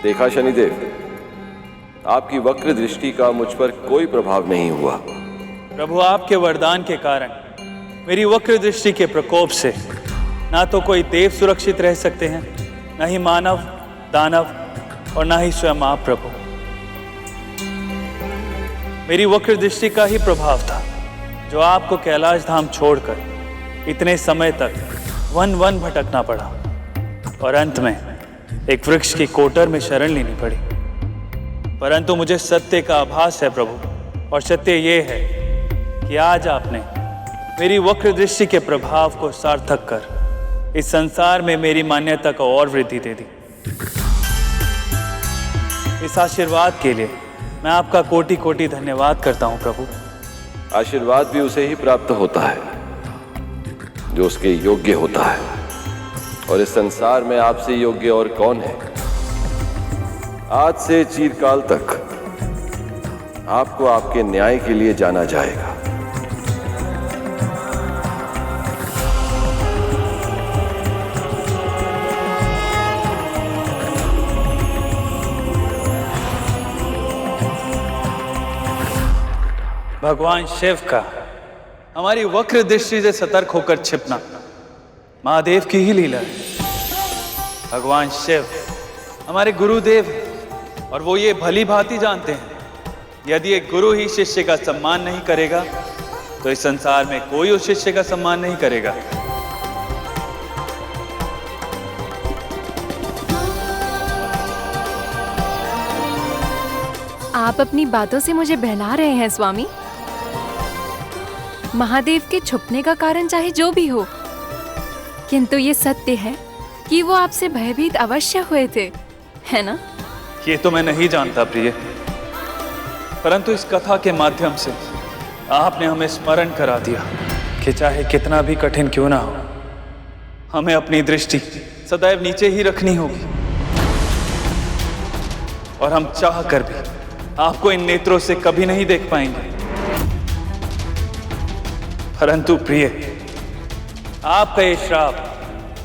देखा शनिदेव, आपकी वक्र दृष्टि का मुझ पर कोई प्रभाव नहीं हुआ। प्रभु, आपके वरदान के कारण मेरी वक्र दृष्टि के प्रकोप से ना तो कोई देव सुरक्षित रह सकते हैं, न ही मानव, दानव और ना ही स्वयं आप प्रभु। मेरी वक्र दृष्टि का ही प्रभाव था जो आपको कैलाश धाम छोड़कर इतने समय तक वन वन भटकना पड़ा और अंत में एक वृक्ष की कोटर में शरण लेनी पड़ी। परंतु मुझे सत्य का आभास है प्रभु, और सत्य ये है कि आज आपने मेरी वक्र दृष्टि के प्रभाव को सार्थक कर इस संसार में मेरी मान्यता को और वृद्धि दे दी। इस आशीर्वाद के लिए मैं आपका कोटि कोटि धन्यवाद करता हूं प्रभु। आशीर्वाद भी उसे ही प्राप्त होता है जो उसके योग्य होता है, और इस संसार में आपसे योग्य और कौन है। आज से चिरकाल तक आपको आपके न्याय के लिए जाना जाएगा। भगवान शिव का हमारी वक्र दृष्टि से सतर्क होकर छिपना महादेव की ही लीला है। भगवान शिव हमारे गुरुदेव हैं और वो ये भली भांति जानते हैं यदि एक गुरु ही शिष्य का सम्मान नहीं करेगा तो इस संसार में कोई उस शिष्य का सम्मान नहीं करेगा। आप अपनी बातों से मुझे बहला रहे हैं स्वामी। महादेव के छुपने का कारण चाहे जो भी हो, किंतु ये सत्य है कि वो आपसे भयभीत अवश्य हुए थे, है ना? ये तो मैं नहीं जानता प्रिय, परंतु इस कथा के माध्यम से आपने हमें स्मरण करा दिया कि चाहे कितना भी कठिन क्यों ना हो, हमें अपनी दृष्टि सदैव नीचे ही रखनी होगी। और हम चाह कर भी आपको इन नेत्रों से कभी नहीं देख पाएंगे। परंतु प्रिय, आपका ये श्राप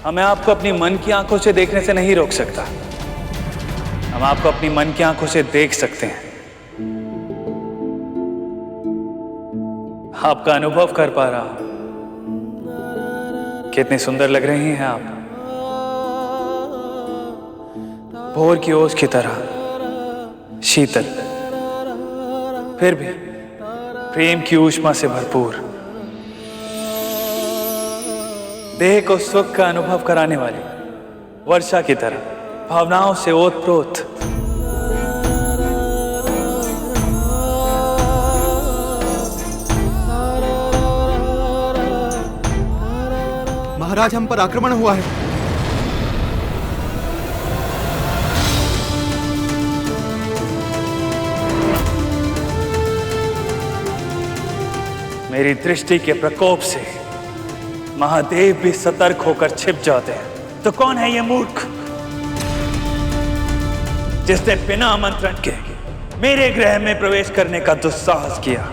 हमें आपको अपनी मन की आंखों से देखने से नहीं रोक सकता। हम आपको अपनी मन की आंखों से देख सकते हैं। आपका अनुभव कर पा रहा हूं। कितनी सुंदर लग रही हैं आप, भोर की ओस की तरह शीतल, फिर भी प्रेम की ऊष्मा से भरपूर, देह को सुख का अनुभव कराने वाली वर्षा की तरह भावनाओं से ओतप्रोत। महाराज, हम पर आक्रमण हुआ है। मेरी दृष्टि के प्रकोप से महादेव भी सतर्क होकर छिप जाते हैं, तो कौन है ये मूर्ख जिसने बिना आमंत्रण के मेरे गृह में प्रवेश करने का दुस्साहस किया?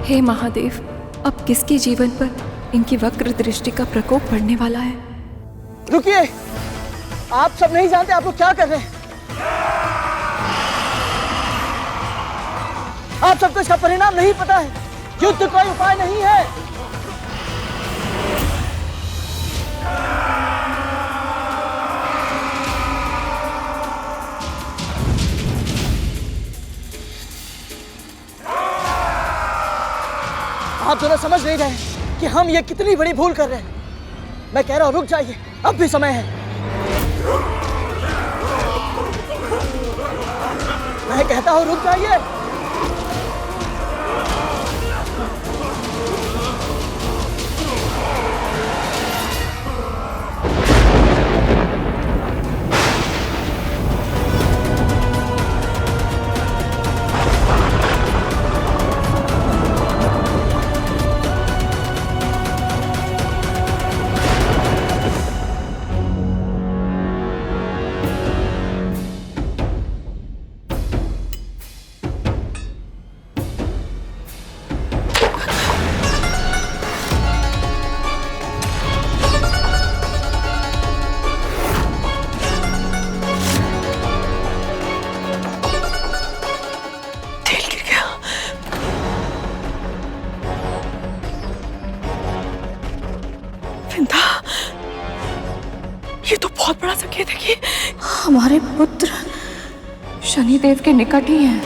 हे महादेव, अब किसके जीवन पर इनकी वक्र दृष्टि का प्रकोप पड़ने वाला है? रुकिए, आप सब नहीं जानते आप लोग क्या कर रहे हैं। आप सबको इसका परिणाम नहीं पता है। युद्ध कोई उपाय नहीं है। आप दोनों समझ नहीं रहे कि हम ये कितनी बड़ी भूल कर रहे हैं। मैं कह रहा हूं रुक जाइए, अब भी समय है। मैं कहता हूं रुक जाइए। शनिदेव के निकट ही हैं।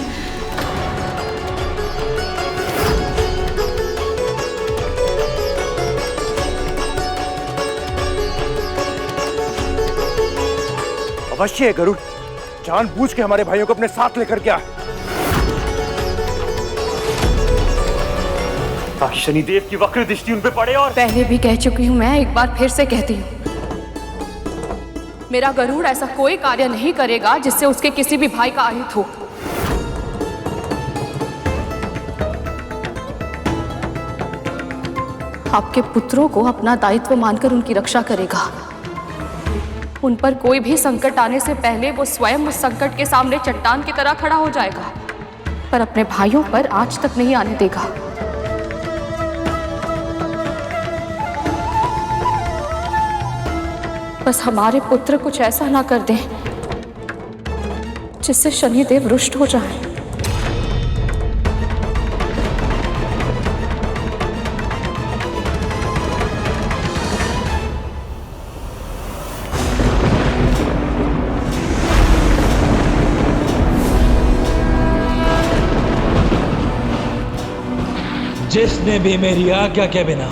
अवश्य है गरुड़, जानबूझ के हमारे भाइयों को अपने साथ लेकर के आए। शनिदेव की वक्र दृष्टि उन पे पड़े। और पहले भी कह चुकी हूँ मैं, एक बार फिर से कहती हूँ, मेरा गरुड़ ऐसा कोई कार्य नहीं करेगा जिससे उसके किसी भी भाई का अहित हो। आपके पुत्रों को अपना दायित्व मानकर उनकी रक्षा करेगा। उन पर कोई भी संकट आने से पहले वो स्वयं उस संकट के सामने चट्टान की तरह खड़ा हो जाएगा, पर अपने भाइयों पर आज तक नहीं आने देगा। बस हमारे पुत्र कुछ ऐसा ना कर दें जिससे शनिदेव रुष्ट हो जाए। जिसने भी मेरी आज्ञा के बिना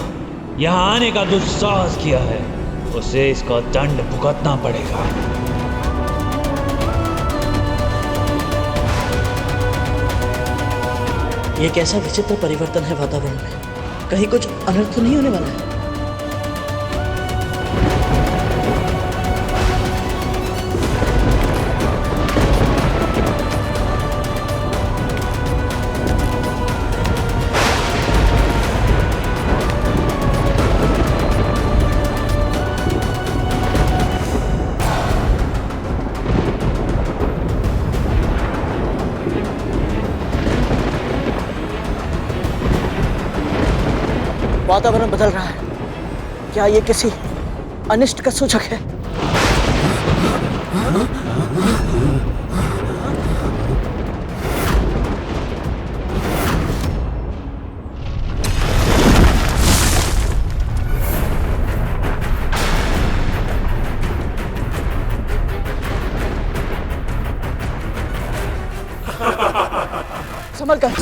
यहाँ आने का दुस्साहस किया है उसे इसका दंड भुगतना पड़ेगा। ये कैसा विचित्र परिवर्तन है वातावरण में, कहीं कुछ अनर्थ तो नहीं होने वाला है? वातावरण बदल रहा है। क्या ये किसी अनिष्ट का सूचक है? संभल कर,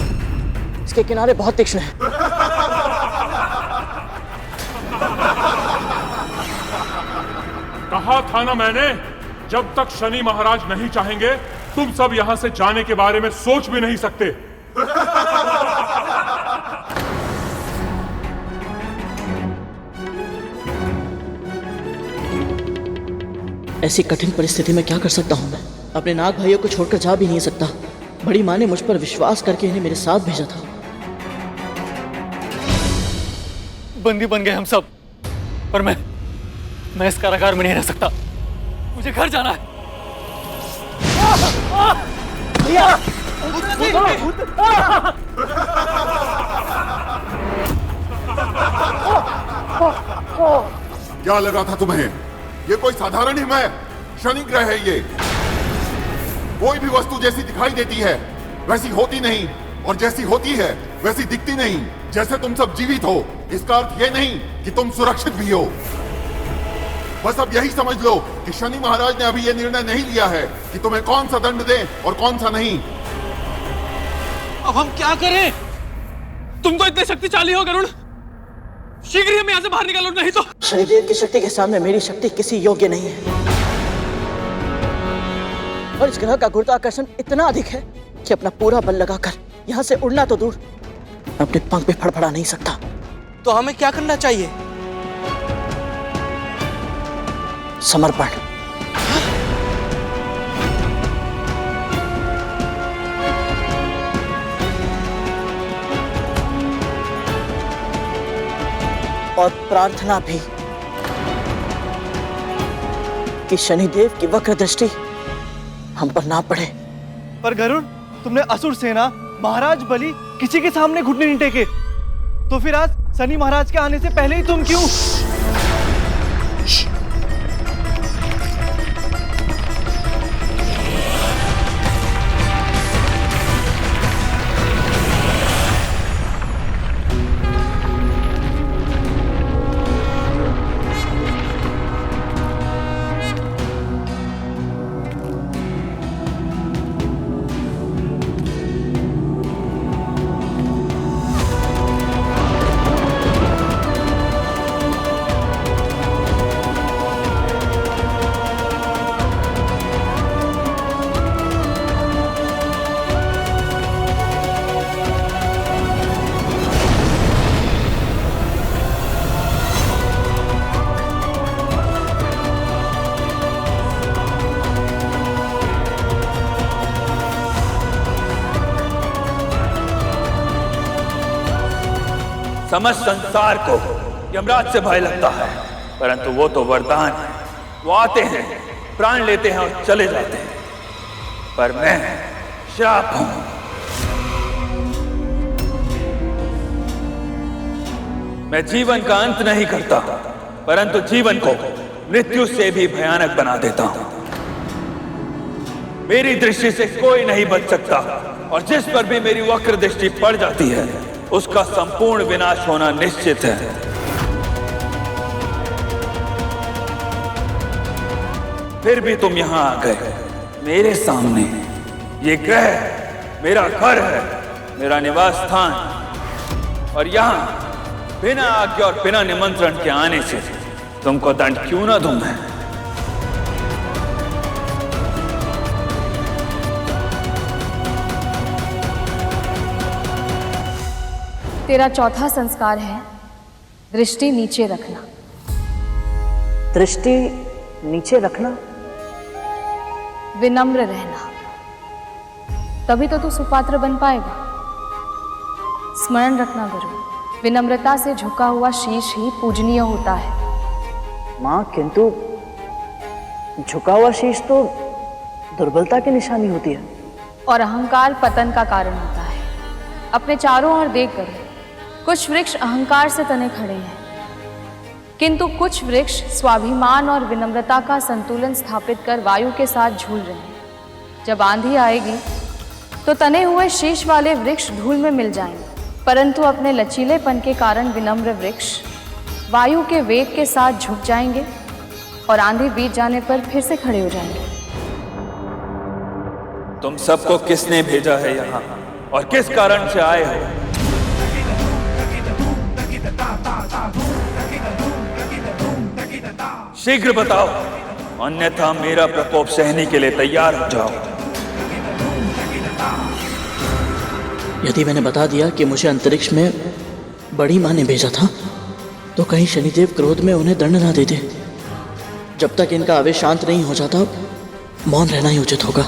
इसके किनारे बहुत तीक्ष्ण है। कहा था ना मैंने, जब तक शनि महाराज नहीं चाहेंगे तुम सब यहां से जाने के बारे में सोच भी नहीं सकते। ऐसी कठिन परिस्थिति में क्या कर सकता हूं मैं? अपने नाग भाइयों को छोड़कर जा भी नहीं सकता। बड़ी माँ ने मुझ पर विश्वास करके इन्हें मेरे साथ भेजा था। बंदी बन गए हम सब, पर मैं इस कारागार में नहीं रह सकता। मुझे घर जाना है। भैया! क्या लगा था तुम्हें? ये कोई साधारण हिम है? शनि ग्रह है ये। कोई भी वस्तु जैसी दिखाई देती है वैसी होती नहीं, और जैसी होती है वैसी दिखती नहीं। जैसे तुम सब जीवित हो, इसका अर्थ ये नहीं कि तुम सुरक्षित भी हो। बस अब यही समझ लो कि शनि महाराज ने अभी यह निर्णय नहीं लिया है कि तुम्हें कौन सा दंड दे और कौन सा नहीं। अब हम क्या करें? तुम तो इतने शक्तिशाली हो गरुड़, शीघ्र ही हमें यहाँ से बाहर निकालो, नहीं तो। शनिदेव की शक्ति के सामने मेरी शक्ति किसी योग्य नहीं है, और इस ग्रह का गुरुत्वाकर्षण इतना अधिक है कि अपना पूरा बल लगाकर यहाँ से उड़ना तो दूर, अपने पंख भी फड़फड़ा नहीं सकता। तो हमें क्या करना चाहिए? समर्पण। और प्रार्थना भी कि शनिदेव की वक्र दृष्टि हम पर ना पड़े। पर गरुड़, तुमने असुर सेना, महाराज बलि, किसी के सामने घुटने नहीं टेके, तो फिर आज शनि महाराज के आने से पहले ही तुम क्यों? समस्त संसार को यमराज से भय लगता है, परंतु वो तो वरदान है। वो आते हैं, प्राण लेते हैं और चले जाते हैं, पर मैं श्राप हूं। मैं जीवन का अंत नहीं करता, परंतु जीवन को मृत्यु से भी भयानक बना देता हूं। मेरी दृष्टि से कोई नहीं बच सकता, और जिस पर भी मेरी वक्र दृष्टि पड़ जाती है उसका संपूर्ण विनाश होना निश्चित है। फिर भी तुम यहां आ गए मेरे सामने। ये ग्रह मेरा घर है, मेरा निवास स्थान, और यहां बिना आज्ञा और बिना निमंत्रण के आने से तुमको दंड क्यों ना दूं मैं? तेरा चौथा संस्कार है दृष्टि नीचे रखना। दृष्टि नीचे रखना? विनम्र रहना, तभी तो तू सुपात्र बन पाएगा। स्मरण रखना गुरु, विनम्रता से झुका हुआ शीश ही पूजनीय होता है। माँ, किंतु झुका हुआ शीश तो दुर्बलता की निशानी होती है। और अहंकार पतन का कारण होता है। अपने चारों ओर देख कर, कुछ वृक्ष अहंकार से तने खड़े हैं, किंतु कुछ वृक्ष स्वाभिमान और विनम्रता का संतुलन स्थापित कर वायु के साथ झूल रहे हैं। जब आंधी आएगी तो तने हुए शीश वाले वृक्ष धूल में मिल जाएंगे, परंतु अपने लचीलेपन के कारण विनम्र वृक्ष वायु के वेग के साथ झुक जाएंगे और आंधी बीत जाने पर फिर से खड़े हो जाएंगे। तुम सबको किसने भेजा है यहाँ और किस कारण से आए हो? शीघ्र बताओ, अन्यथा मेरा प्रकोप सहने के लिए तैयार हो जाओ। यदि मैंने बता दिया कि मुझे अंतरिक्ष में बड़ी माँ ने भेजा था, तो कहीं शनिदेव क्रोध में उन्हें दंड ना देते। जब तक इनका आवेश शांत नहीं हो जाता, मौन रहना ही उचित होगा।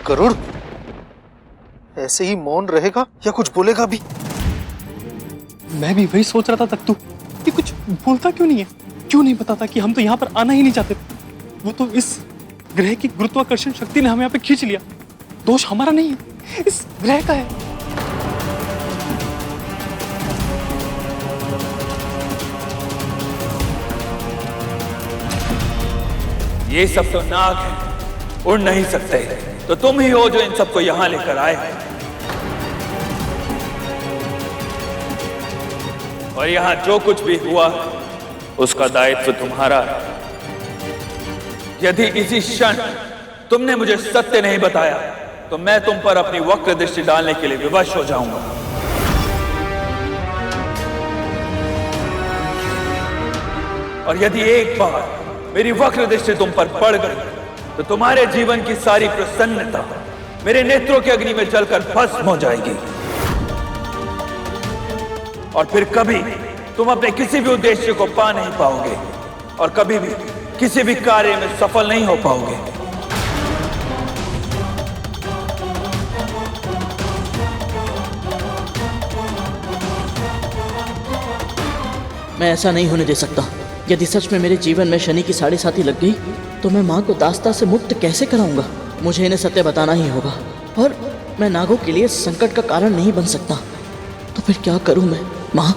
गरुड़ ऐसे ही मौन रहेगा या कुछ बोलेगा भी? मैं भी वही सोच रहा था तक तू, ये कुछ बोलता क्यों नहीं है? क्यों नहीं बताता कि हम तो यहाँ पर आना ही नहीं चाहते? वो तो इस ग्रह की गुरुत्वाकर्षण शक्ति ने हमें यहाँ पे खींच लिया। दोष हमारा नहीं है, इस ग्रह का है। ये सब तो नाग है, उड़ नहीं सकते, तो तुम ही हो जो इन सबको यहां लेकर आए हो। और यहां जो कुछ भी हुआ उसका दायित्व तुम्हारा है। यदि इसी क्षण तुमने मुझे सत्य नहीं बताया तो मैं तुम पर अपनी वक्र दृष्टि डालने के लिए विवश हो जाऊंगा। और यदि एक बार मेरी वक्र दृष्टि तुम पर पड़ गई तो तुम्हारे जीवन की सारी प्रसन्नता मेरे नेत्रों की अग्नि में जलकर भस्म हो जाएगी, और फिर कभी तुम अपने किसी भी उद्देश्य को पा नहीं पाओगे और कभी भी किसी भी कार्य में सफल नहीं हो पाओगे। मैं ऐसा नहीं होने दे सकता। यदि सच में मेरे जीवन में शनि की साढ़े साथी लग गई तो मैं माँ को दास्ता से मुक्त कैसे कराऊंगा? मुझे इन्हें सत्य बताना ही होगा, और मैं नागों के लिए संकट का कारण नहीं बन सकता। तो फिर क्या करूं मैं? माँ,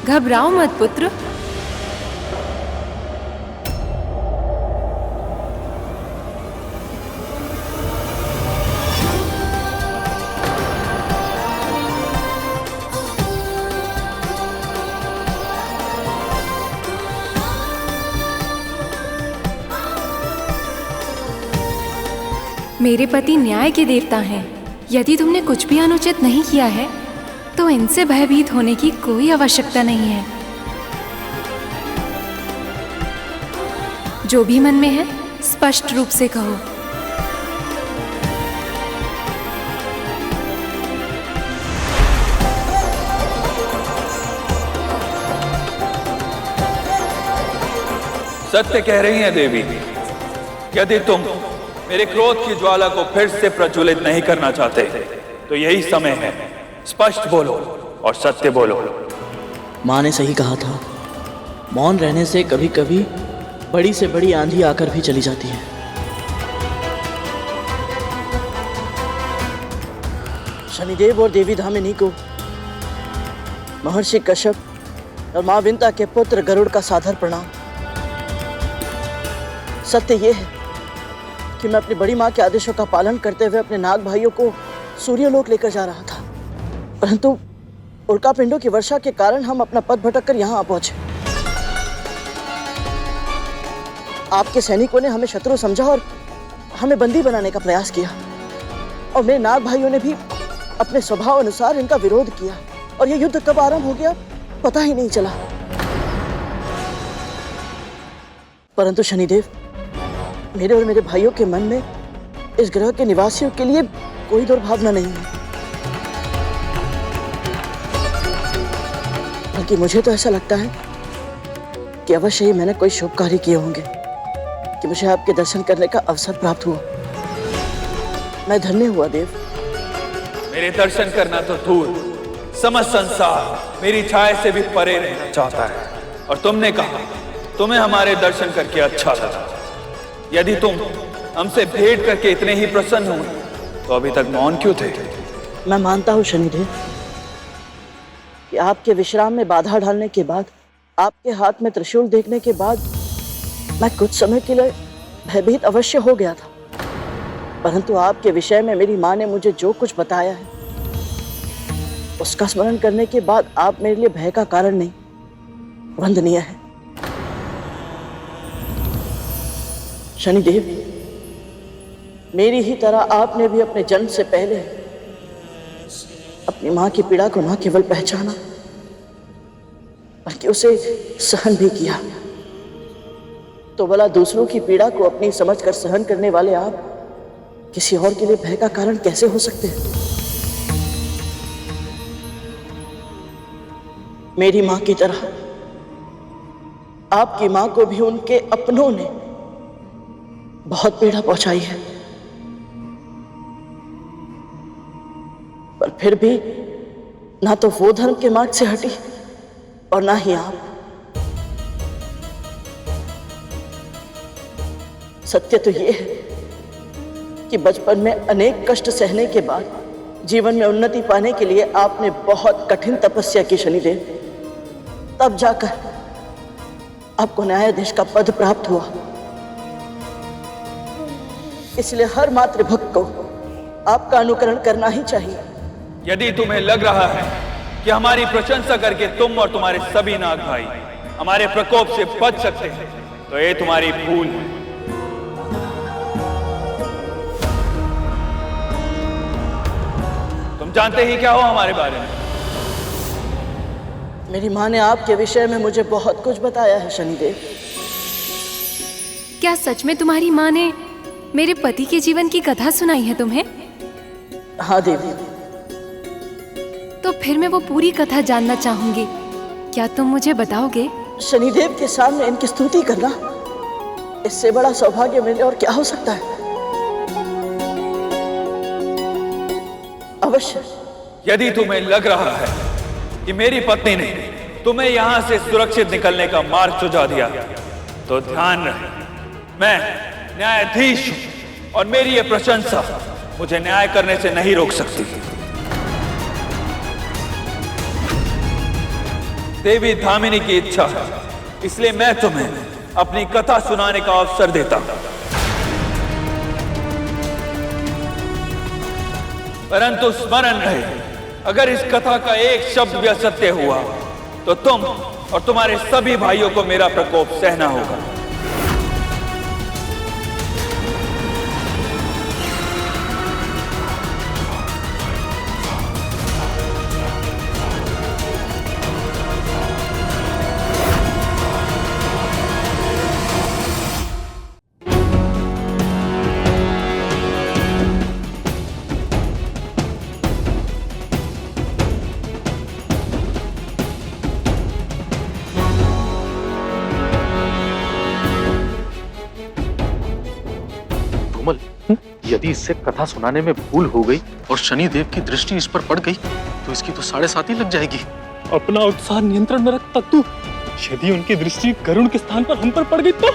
घबराओ मत पुत्र। मेरे पति न्याय के देवता हैं। यदि तुमने कुछ भी अनुचित नहीं किया है तो इनसे भयभीत होने की कोई आवश्यकता नहीं है। जो भी मन में है स्पष्ट रूप से कहो। सत्य कह रही हैं देवी, यदि तुम मेरे क्रोध की ज्वाला को फिर से प्रज्वलित नहीं करना चाहते तो यही समय है। स्पष्ट बोलो और सत्य बोलो। माँ ने सही कहा था, मौन रहने से कभी कभी बड़ी से बड़ी आंधी आकर भी चली जाती है। शनिदेव और देवी धामिनी को महर्षि कश्यप और माँ विंता के पुत्र गरुड़ का सादर प्रणाम। सत्य ये है कि मैं अपनी बड़ी माँ के आदेशों का पालन करते हुए अपने नाग भाइयों को सूर्यलोक लेकर जा रहा था, परंतु उल्कापिंडों की वर्षा के कारण हम अपना पथ भटककर यहाँ आ पहुंचे। आपके सैनिकों ने हमें शत्रु समझा और हमें बंदी बनाने का प्रयास किया, और मेरे नाग भाइयों ने भी अपने स्वभाव अनुसार इनका विरोध किया, और यह युद्ध कब आरंभ हो गया पता ही नहीं चला। परंतु शनिदेव, मेरे और मेरे भाइयों के मन में इस ग्रह के निवासियों के लिए कोई दुर्भावना नहीं है, बल्कि मुझे तो ऐसा लगता है कि अवश्य ही मैंने कोई शुभ कार्य किए होंगे कि मुझे आपके दर्शन करने का अवसर प्राप्त हुआ। मैं धन्य हुआ देव। मेरे दर्शन करना तो दूर, समस्त संसार मेरी छाया से भी परे रहना चाहता है, और तुमने कहा तुम्हें हमारे दर्शन करके अच्छा लगा। यदि तुम हमसे भेंट करके इतने ही प्रसन्न हो तो अभी तक मौन क्यों थे? मैं मानता हूँ शनिदेव कि आपके विश्राम में बाधा डालने के बाद, आपके हाथ में त्रिशूल देखने के बाद मैं कुछ समय के लिए भयभीत अवश्य हो गया था, परंतु आपके विषय में मेरी माँ ने मुझे जो कुछ बताया है उसका स्मरण करने के बाद आप मेरे लिए भय का कारण नहीं, वंदनीय है। शनिदेव, मेरी ही तरह आपने भी अपने जन्म से पहले अपनी मां की पीड़ा को न केवल पहचाना बल्कि उसे सहन भी किया। तो भला दूसरों की पीड़ा को अपनी समझकर सहन करने वाले आप किसी और के लिए भय का कारण कैसे हो सकते हैं? मेरी मां की तरह आपकी मां को भी उनके अपनों ने बहुत पीड़ा पहुंचाई है, पर फिर भी ना तो वो धर्म के मार्ग से हटी और ना ही आप। सत्य तो ये है कि बचपन में अनेक कष्ट सहने के बाद जीवन में उन्नति पाने के लिए आपने बहुत कठिन तपस्या की शनिदेव, तब जाकर आपको न्यायाधीश का पद प्राप्त हुआ। इसलिए हर मातृभक्त को आपका अनुकरण करना ही चाहिए। यदि तुम्हें लग रहा है कि हमारी प्रशंसा करके तुम और तुम्हारे सभी नाग भाई हमारे प्रकोप से बच सकते हैं तो ये तुम्हारी भूल है। तुम जानते ही क्या हो हमारे बारे में? मेरी माँ ने आपके विषय में मुझे बहुत कुछ बताया है शनिदेव। क्या सच में तुम्हारी माँ ने मेरे पति के जीवन की कथा सुनाई है तुम्हें? हाँ देवी। तो फिर मैं वो पूरी कथा जानना चाहूंगी, क्या तुम मुझे बताओगे? शनिदेव के सामने इनकी स्तुति करना, इससे बड़ा सौभाग्य मिले और क्या हो सकता है? अवश्य। यदि तुम्हें लग रहा है कि मेरी पत्नी ने तुम्हें यहां से सुरक्षित निकलने का मार्ग सुझा दिया तो ध्यान रहे, मैं न्यायाधीश हूं और मेरी यह प्रशंसा मुझे न्याय करने से नहीं रोक सकती। देवी धामिनी की इच्छा है, इसलिए मैं तुम्हें अपनी कथा सुनाने का अवसर देता हूं। परंतु स्मरण रहे, अगर इस कथा का एक शब्द भी असत्य हुआ तो तुम और तुम्हारे सभी भाइयों को मेरा प्रकोप सहना होगा। यदि इससे कथा सुनाने में भूल हो गई और शनिदेव की दृष्टि इस पर पड़ गई तो इसकी तो 7.5 लग जाएगी। अपना उत्साह नियंत्रण में रख तत्तू। यदि उनकी दृष्टि गरुण के स्थान पर हम पर पड़ गई तो?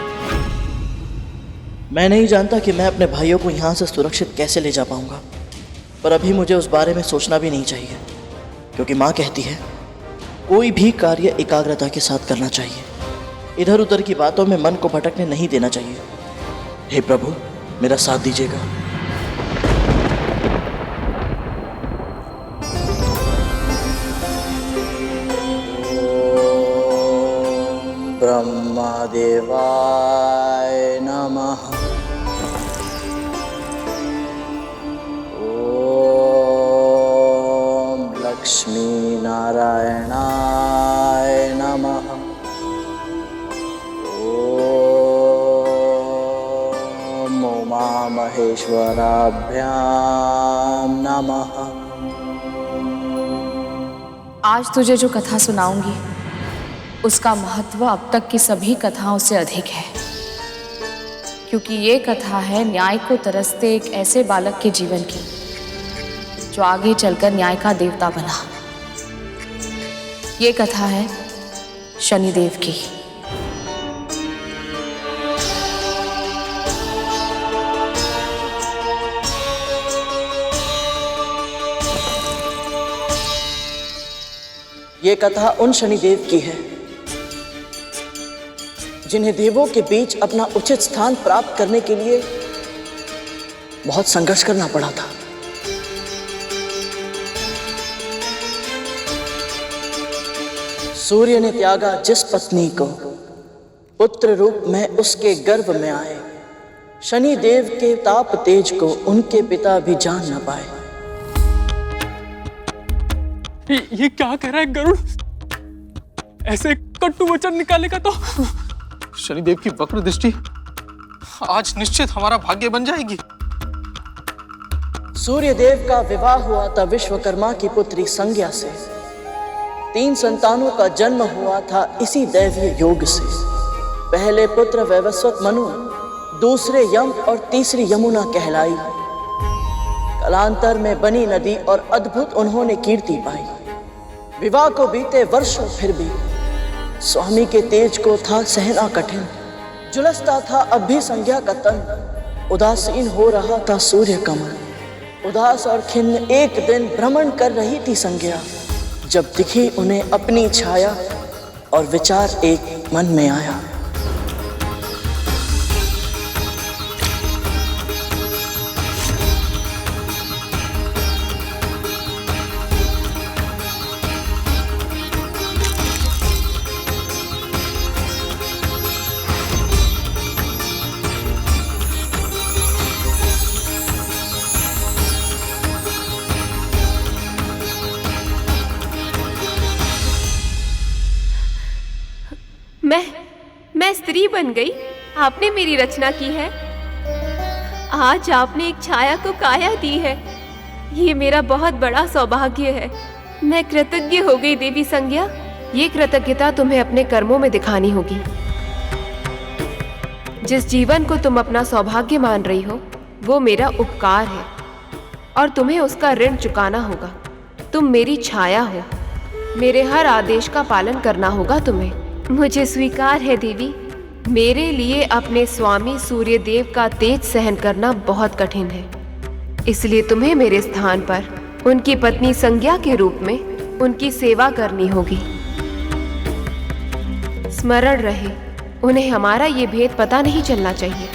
मैं नहीं जानता कि मैं अपने भाइयों को यहाँ से सुरक्षित कैसे ले जा पाऊंगा, पर अभी मुझे उस बारे में सोचना भी नहीं चाहिए, क्योंकि माँ कहती है कोई भी कार्य एकाग्रता के साथ करना चाहिए। इधर उधर की बातों में मन को भटकने नहीं देना चाहिए। हे प्रभु, मेरा साथ दीजिएगा। ब्रह्मदेवाय नमः। ओम लक्ष्मी नारायणाय नमः। ओम उमा महेश्वराभ्याम नमः। आज तुझे जो कथा सुनाऊंगी उसका महत्व अब तक की सभी कथाओं से अधिक है, क्योंकि ये कथा है न्याय को तरसते एक ऐसे बालक के जीवन की जो आगे चलकर न्याय का देवता बना। ये कथा है शनिदेव की। ये कथा उन शनिदेव की है जिन्हें देवों के बीच अपना उचित स्थान प्राप्त करने के लिए बहुत संघर्ष करना पड़ा था। सूर्य ने त्यागा जिस पत्नी को, पुत्र रूप में उसके गर्भ में आए। शनि देव के ताप तेज को उनके पिता भी जान न पाए। ये क्या कह रहा है गरुड़? ऐसे कटु वचन निकालेगा तो शनिदेव की वक्र दृष्टि आज निश्चित हमारा भाग्य बन जाएगी। सूर्य देव का विवाह हुआ था विश्वकर्मा की पुत्री संज्ञा से। 3 संतानों का जन्म हुआ था इसी दैवीय योग से। पहले पुत्र वैवस्वत मनु, दूसरे यम और तीसरी यमुना कहलाई। कालांतर में बनी नदी और अद्भुत उन्होंने कीर्ति पाई। विवाह को बीते वर्षों फिर भी स्वामी के तेज को था सहना कठिन। झुलसता था अब भी संज्ञा का तन। उदासीन हो रहा था सूर्य कमल। उदास और खिन्न एक दिन भ्रमण कर रही थी संज्ञा, जब दिखी उन्हें अपनी छाया और विचार एक मन में आया। मैं स्त्री बन गई। आपने मेरी रचना की है। आज आपने एक छाया को काया दी है। ये मेरा बहुत बड़ा सौभाग्य है। मैं कृतज्ञ हो गई देवी संज्ञा। ये कृतज्ञता तुम्हें अपने कर्मों में दिखानी होगी। जिस जीवन को तुम अपना सौभाग्य मान रही हो वो मेरा उपकार है और तुम्हें उसका ऋण चुकाना होगा। तुम मेरी छाया हो, मेरे हर आदेश का पालन करना होगा तुम्हें। मुझे स्वीकार है देवी, मेरे लिए अपने स्वामी सूर्यदेव का तेज सहन करना बहुत कठिन है। इसलिए तुम्हें मेरे स्थान पर उनकी पत्नी संज्ञा के रूप में उनकी सेवा करनी होगी। स्मरण रहे, उन्हें हमारा ये भेद पता नहीं चलना चाहिए।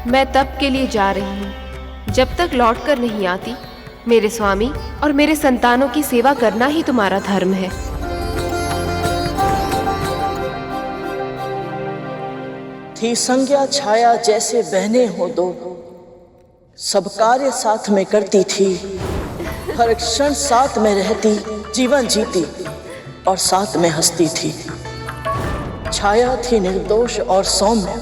मैं तप के लिए जा रही हूँ। जब तक लौट कर नहीं आती, मेरे स्वामी और मेरे संतानों की सेवा करना ही तुम्हारा धर्म है। थी संज्ञा छाया जैसे बहने हो दो, सब कार्य साथ में करती थी। हर क्षण साथ में रहती, जीवन जीती और साथ में हंसती थी। छाया थी निर्दोष और सौम्य।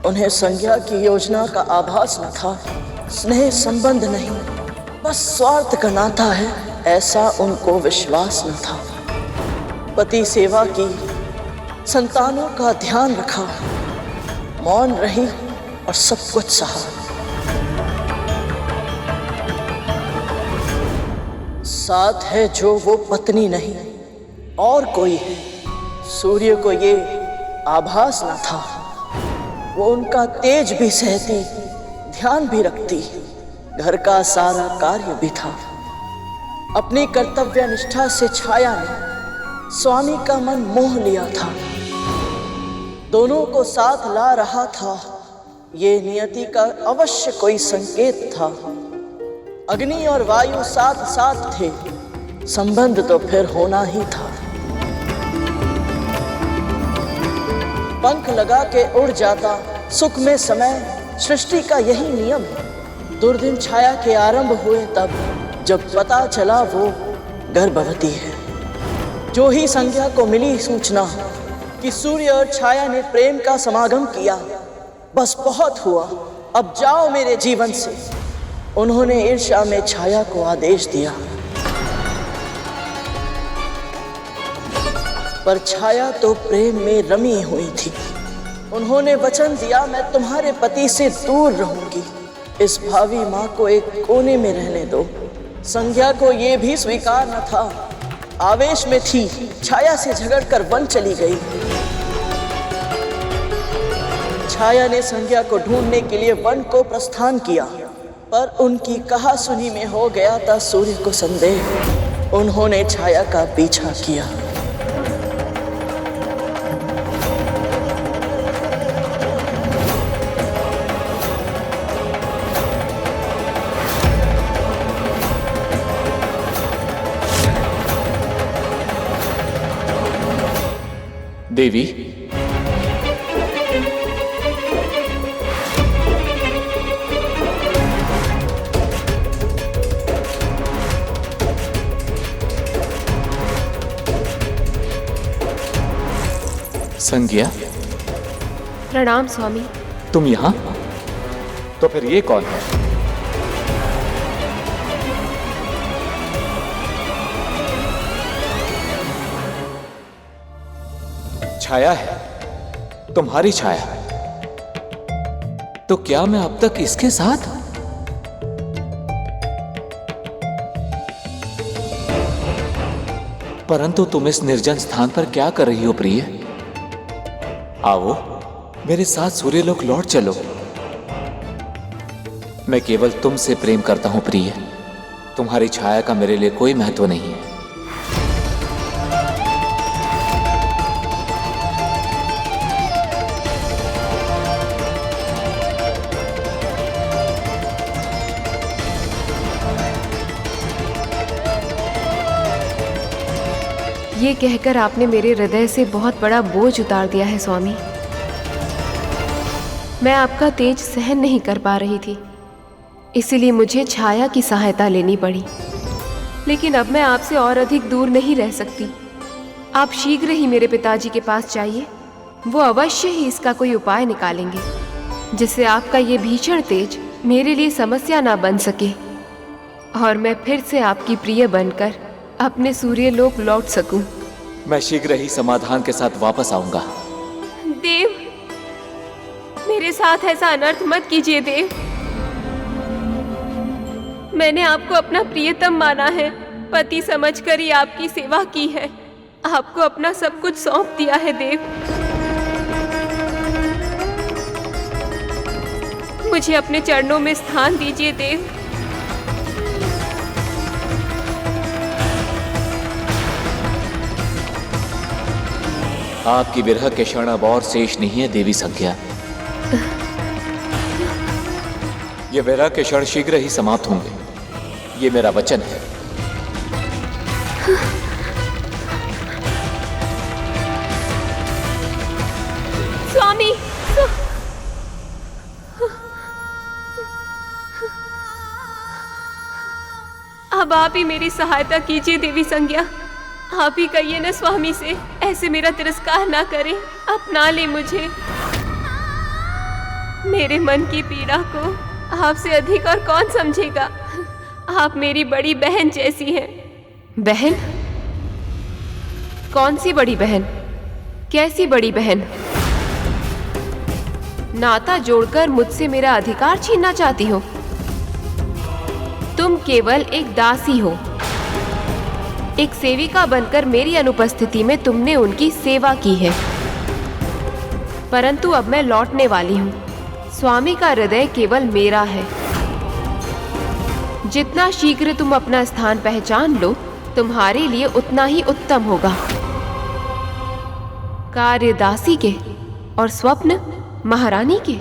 उन्हें संज्ञा की योजना का आभास न था। स्नेह संबंध नहीं, बस स्वार्थ का नाता है, ऐसा उनको विश्वास न था। पति सेवा की, संतानों का ध्यान रखा, मौन रही और सब कुछ सहा। साथ है जो वो पत्नी नहीं और कोई है। सूर्य को ये आभास न था, वो उनका तेज भी सहती, ध्यान भी रखती, घर का सारा कार्य भी था। अपनी कर्तव्य निष्ठा से छाया ने स्वामी का मन मोह लिया था। दोनों को साथ ला रहा था, ये नियति का अवश्य कोई संकेत था। अग्नि और वायु साथ साथ थे, संबंध तो फिर होना ही था। पंख लगा के उड़ जाता सुख में समय, सृष्टि का यही नियम है। दुर्दिन छाया के आरंभ हुए तब, जब पता चला वो गर्भवती है। जो ही संज्ञा को मिली सूचना कि सूर्य और छाया ने प्रेम का समागम किया, बस बहुत हुआ, अब जाओ मेरे जीवन से। उन्होंने ईर्ष्या में छाया को आदेश दिया, पर छाया तो प्रेम में रमी हुई थी। उन्होंने वचन दिया, मैं तुम्हारे पति से दूर रहूंगी, इस भावी माँ को एक कोने में रहने दो। संज्ञा को ये भी स्वीकार न था, आवेश में थी, छाया से झगड़कर वन चली गई। छाया ने संज्ञा को ढूंढने के लिए वन को प्रस्थान किया, पर उनकी कहा सुनी में हो गया था सूर्य को संदेह। उन्होंने छाया का पीछा किया। देवी, संज्ञा, प्रणाम स्वामी। तुम यहाँ? तो फिर ये कौन है? छाया है, तुम्हारी छाया। तो क्या मैं अब तक इसके साथ? परंतु तुम इस निर्जन स्थान पर क्या कर रही हो प्रिय? आओ मेरे साथ सूर्यलोक लौट चलो। मैं केवल तुमसे प्रेम करता हूं प्रिय, तुम्हारी छाया का मेरे लिए कोई महत्व नहीं है। ये कहकर आपने मेरे हृदय से बहुत बड़ा बोझ उतार दिया है स्वामी। मैं आपका तेज सहन नहीं कर पा रही थी, इसीलिए मुझे छाया की सहायता लेनी पड़ी। लेकिन अब मैं आपसे और अधिक दूर नहीं रह सकती। आप शीघ्र ही मेरे पिताजी के पास जाइए, वो अवश्य ही इसका कोई उपाय निकालेंगे, जिससे आपका ये भीषण तेज मेरे लिए समस्या ना बन सके और मैं फिर से आपकी प्रिय बनकर अपने सूर्यलोक लौट सकूं। मैं शीघ्र ही समाधान के साथ वापस आऊंगा। देव, मेरे साथ ऐसा अनर्थ मत कीजिए देव। मैंने आपको अपना प्रियतम माना है, पति समझकर ही आपकी सेवा की है, आपको अपना सब कुछ सौंप दिया है देव। मुझे अपने चरणों में स्थान दीजिए देव। आपकी विरह के क्षण अब और शेष नहीं है देवी संज्ञा। ये विरह के क्षण शीघ्र ही समाप्त होंगे, ये मेरा वचन है। स्वामी, अब आप ही मेरी सहायता कीजिए देवी संज्ञा। आप ही कहिए न स्वामी से ऐसे मेरा तिरस्कार ना करें, अपना ले मुझे। मेरे मन की पीड़ा को आपसे अधिक और कौन समझेगा। आप मेरी बड़ी बहन जैसी हैं। बहन? कौन सी बड़ी बहन? कैसी बड़ी बहन? नाता जोड़कर मुझसे मेरा अधिकार छीनना चाहती हो? तुम केवल एक दासी हो। एक सेविका बनकर मेरी अनुपस्थिति में तुमने उनकी सेवा की है। परंतु अब मैं लौटने वाली हूँ। स्वामी का हृदय केवल मेरा है। जितना शीघ्र तुम अपना स्थान पहचान लो, तुम्हारे लिए उतना ही उत्तम होगा। कार्य दासी के और स्वप्न महारानी के।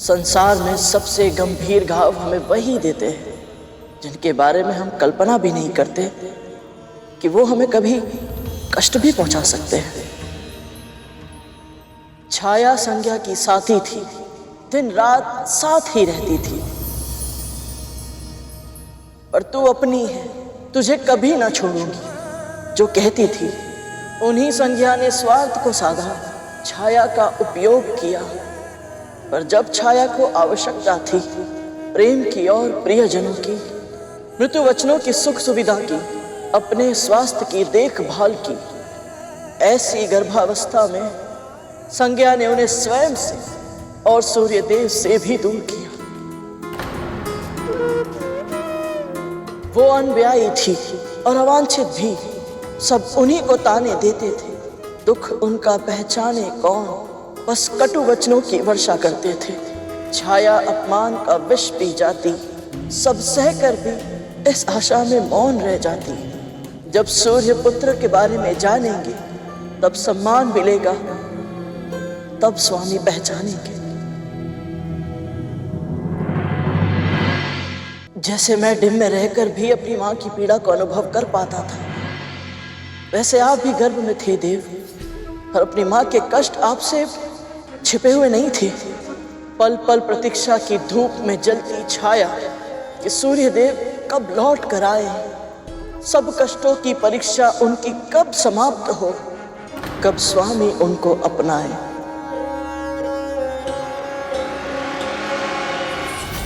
संसार में सबसे गंभीर घाव हमें वही देते हैं जिनके बारे में हम कल्पना भी नहीं करते कि वो हमें कभी कष्ट भी पहुंचा सकते हैं। छाया संज्ञा की साथी थी, दिन रात साथ ही रहती थी, पर तू अपनी है, तुझे कभी ना छोड़ूंगी जो कहती थी। उन्हीं संज्ञा ने स्वार्थ को साधा, छाया का उपयोग किया, पर जब छाया को आवश्यकता थी प्रेम की और प्रियजनों की, मृत्यु वचनों की सुख सुविधा की, अपने स्वास्थ्य की देखभाल की, ऐसी गर्भावस्था में संज्ञा ने उन्हें स्वयं से और सूर्य देव से भी दूर किया। वो अनब्याही थी और अवांछित भी, सब उन्हीं को ताने देते थे। दुख उनका पहचाने कौन, बस कटु वचनों की वर्षा करते थे। छाया अपमान का विष पी जाती, सब सहकर भी इस आशा में मौन रह जाती। जब सूर्य पुत्र के बारे में जानेंगे तब सम्मान मिलेगा, तब स्वामी पहचानेंगे। जैसे मैं डिम में रहकर भी अपनी मां की पीड़ा को अनुभव कर पाता था, वैसे आप भी गर्भ में थे देव, और अपनी मां के कष्ट आपसे छिपे हुए नहीं थे। पल पल प्रतीक्षा की धूप में जलती छाया कि सूर्य देव कब लौट कर आए, सब कष्टों की परीक्षा उनकी कब समाप्त हो, कब स्वामी उनको अपनाए।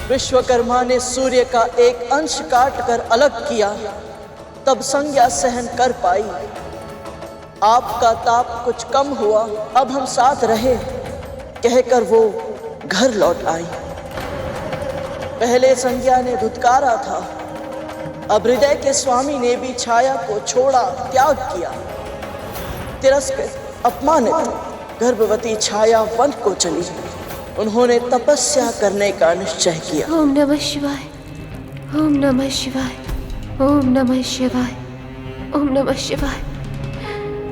विश्वकर्मा ने सूर्य का एक अंश काट कर अलग किया, तब संज्ञा सहन कर पाई। आपका ताप कुछ कम हुआ, अब हम साथ रहे, कहकर वो घर लौट आई। पहले संज्ञा ने धुतकारा था, अब हृदय के स्वामी ने भी छाया को छोड़ा, त्याग किया। तिरस्कृत अपमानित गर्भवती छाया वन को चली। उन्होंने तपस्या करने का निश्चय किया। ओम नमः शिवाय, ओम नमः शिवाय, ओम नमः शिवाय, ओम नमः शिवाय,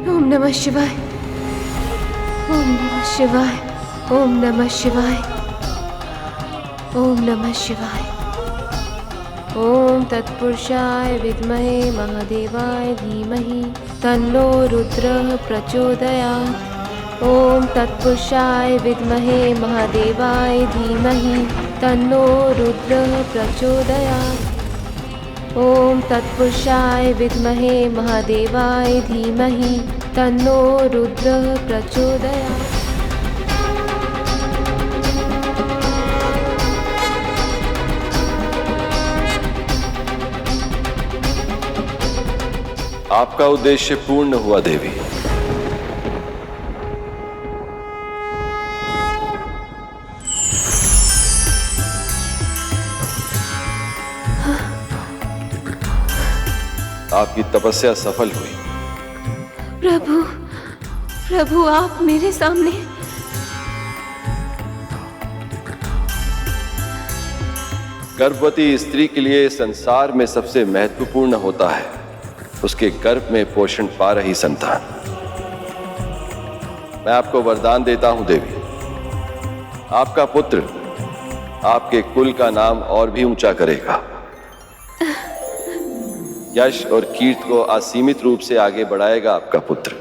ओम नमः शिवाय, ओम नमः शिवाय, ओम नमः शिवाय, ओम नमः शिवाय। ओम तत्पुरुषाय विद्महे महादेवाय धीमहि तन्नो रुद्रः प्रचोदयात्। ओम तत्पुरुषाय विद्महे महादेवाय धीमहि तन्नो रुद्रः प्रचोदयात्। ओम तत्पुरुषाय विद्महे महादेवाय धीमहि तन्नो रुद्रः प्रचोदयात्। आपका उद्देश्य पूर्ण हुआ देवी। आपकी तपस्या सफल हुई। प्रभु, प्रभु आप मेरे सामने। गर्भवती स्त्री के लिए संसार में सबसे महत्वपूर्ण होता है उसके गर्भ में पोषण पा रही संतान। मैं आपको वरदान देता हूं देवी, आपका पुत्र आपके कुल का नाम और भी ऊंचा करेगा। यश और कीर्ति को असीमित रूप से आगे बढ़ाएगा आपका पुत्र।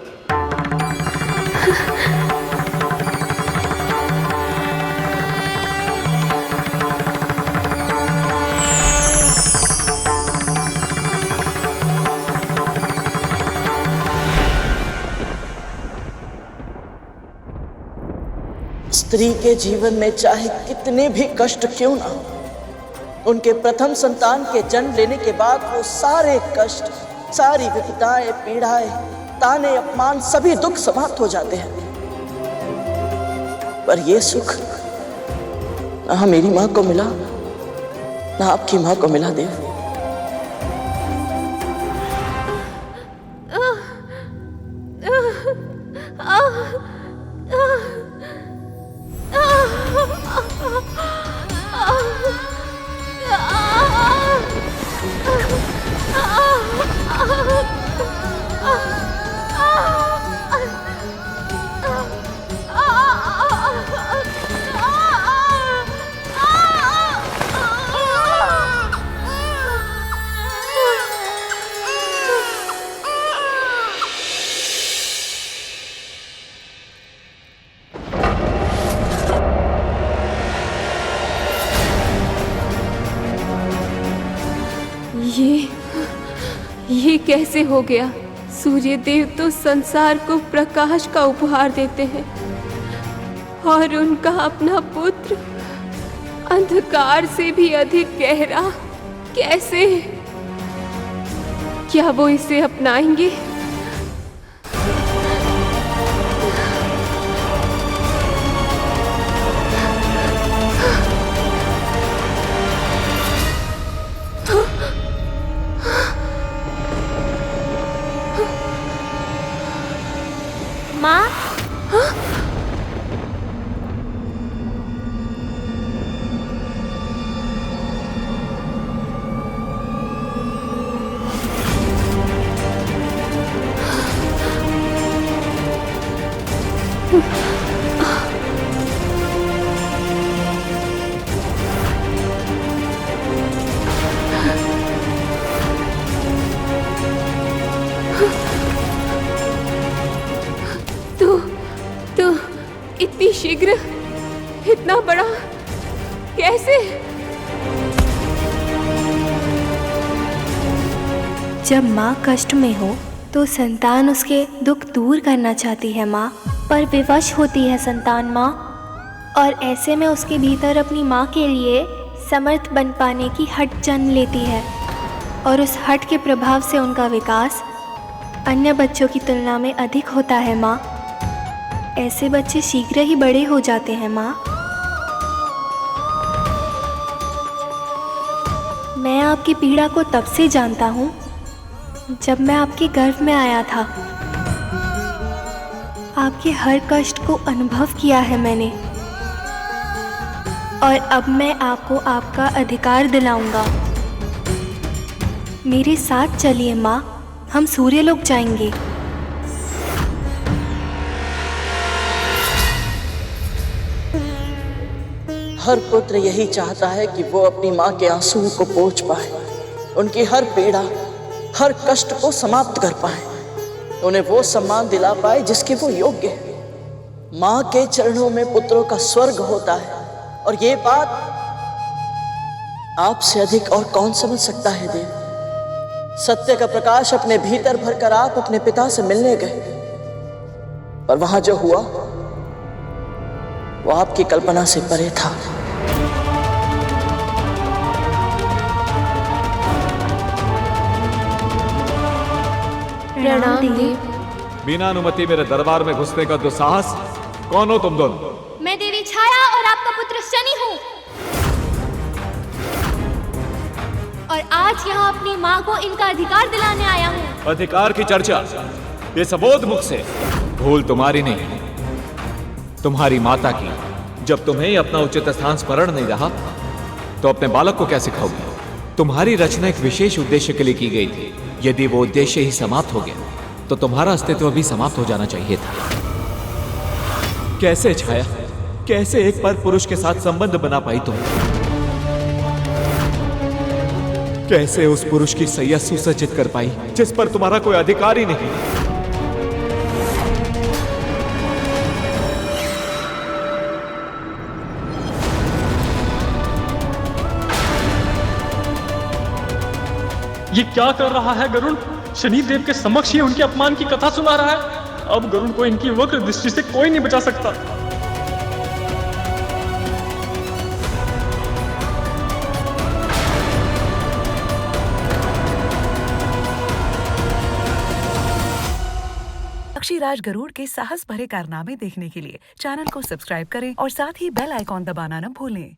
स्त्री के जीवन में चाहे कितने भी कष्ट क्यों ना हो, उनके प्रथम संतान के जन्म लेने के बाद वो सारे कष्ट, सारी विपदाएं, पीड़ाएं, ताने, अपमान, सभी दुख समाप्त हो जाते हैं। पर ये सुख ना मेरी माँ को मिला, ना आपकी माँ को मिला देव। ये कैसे हो गया? सूर्य देव तो संसार को प्रकाश का उपहार देते हैं और उनका अपना पुत्र अंधकार से भी अधिक गहरा, कैसे? क्या वो इसे अपनाएंगे? माँ? तो इतनी शीघ्र, इतना बड़ा, कैसे? जब माँ कष्ट में हो तो संतान उसके दुख दूर करना चाहती है माँ, पर विवश होती है संतान माँ, और ऐसे में उसके भीतर अपनी माँ के लिए समर्थ बन पाने की हट जन्म लेती है, और उस हट के प्रभाव से उनका विकास अन्य बच्चों की तुलना में अधिक होता है माँ। ऐसे बच्चे शीघ्र ही बड़े हो जाते हैं माँ। मैं आपकी पीड़ा को तब से जानता हूँ जब मैं आपके गर्भ में आया था। आपके हर कष्ट को अनुभव किया है मैंने, और अब मैं आपको आपका अधिकार दिलाऊंगा। मेरे साथ चलिए माँ, हम सूर्यलोक जाएंगे। हर पुत्र यही चाहता है कि वो अपनी माँ के आंसुओं को पोंछ पाए, उनकी हर पीड़ा, हर कष्ट को समाप्त कर पाए, उन्हें वो सम्मान दिला पाए जिसके वो योग्य है। माँ के चरणों में पुत्रों का स्वर्ग होता है, और ये बात आपसे अधिक और कौन समझ सकता है देव। सत्य का प्रकाश अपने भीतर भरकर आप अपने पिता से मिलने गए, पर वहां जो हुआ वो आपकी कल्पना से परे था। प्रणाम देव। बिना अनुमति मेरे दरबार में घुसने का दुस्साहस, कौन हो तुम दोनों? मैं देवी छाया और आपका पुत्र शनि हूँ, और आज यहाँ अपनी माँ को इनका अधिकार दिलाने आया हूँ। अधिकार की चर्चा ये सबोध मुख से। भूल तुम्हारी नहीं, तुम्हारी माता की। जब तुम्हें अपना उचित स्थान स्मरण नहीं रहा तो अपने बालक को कैसे सिखाओगे? तुम्हारी रचना एक विशेष उद्देश्य के लिए की गई थी। यदि वो उद्देश्य ही समाप्त हो गया तो तुम्हारा अस्तित्व भी समाप्त हो जाना चाहिए था। कैसे छाया, कैसे एक पर पुरुष के साथ संबंध बना पाई तुम? कैसे उस पुरुष की सैया सुसज्जित कर पाई जिस पर तुम्हारा कोई अधिकार ही नहीं? ये क्या कर रहा है गरुड़? शनि देव के समक्ष ही उनके अपमान की कथा सुना रहा है। अब गरुड़ को इनकी वक्र दृष्टि से कोई नहीं बचा सकता। ऋषिराज गरुड़ के साहस भरे कारनामे देखने के लिए चैनल को सब्सक्राइब करें और साथ ही बेल आइकॉन दबाना न भूलें।